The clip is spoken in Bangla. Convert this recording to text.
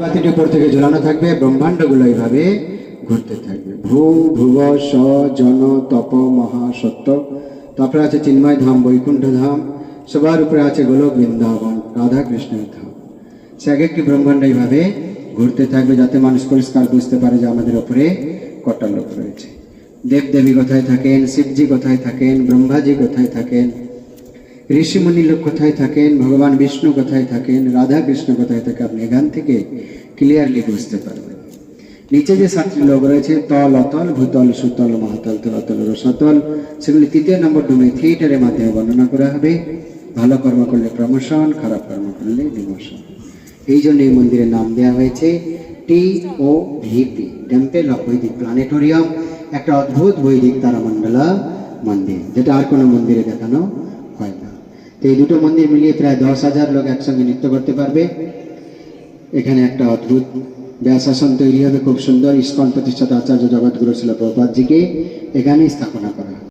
বাতিটি উপর থেকে ঝোলানো থাকবে, ব্রহ্মাণ্ডগুলো এইভাবে ঘুরতে থাকবে। ভূ ভুব স জন তপ মহা সত্য। তারপরে আছে চিন্ময় ধাম, বৈকুণ্ঠ ধাম, সবার উপরে আছে গোলক বৃন্দাবন, রাধা কৃষ্ণের ধাম। সে এক একটি ব্রহ্মাণ্ড এইভাবে ঘুরতে থাকবে, যাতে মানুষ পরিষ্কার বুঝতে পারে যে আমাদের উপরে কটা লোক রয়েছে। দেবদেবী কোথায় থাকেন, শিবজি কোথায় থাকেন, ব্রহ্মাজি কোথায় থাকেন, ঋষিমুনি লোক কোথায় থাকেন, ভগবান বিষ্ণু কোথায় থাকেন, রাধা কৃষ্ণ কোথায় থাকে, আপনি এখান থেকে ক্লিয়ারলি বুঝতে পারবেন। নিচে যে 7টি লোক রয়েছে, তল, অতল, ভূতল, সুতল, মহাতল, তলাতল, রসাতল, সেগুলি 3 নম্বর ডোমে থিয়েটারের মাধ্যমে বর্ণনা করা হবে। ভালো কর্ম করলে প্রমোশন, খারাপ কর্ম করলে ডিমোশন। এই জন্য এই মন্দিরের নাম দেওয়া হয়েছে TOVP, টেম্পল অফ বৈদিক প্ল্যানেটোরিয়াম। একটা অদ্ভুত বৈদিক তারামণ্ডলা মন্দির, যেটা আর কোনো মন্দিরে দেখানো হয় না। তো এই দুটো মন্দির মিলিয়ে প্রায় 10,000 লোক একসঙ্গে নৃত্য করতে পারবে। এখানে একটা অদ্ভুত ব্যাসাসন তৈরি হবে, খুব সুন্দর। ইস্কন প্রতিষ্ঠাতা আচার্য জগৎগুরু শিল প্রভুপাদজিকে এখানেই স্থাপনা করা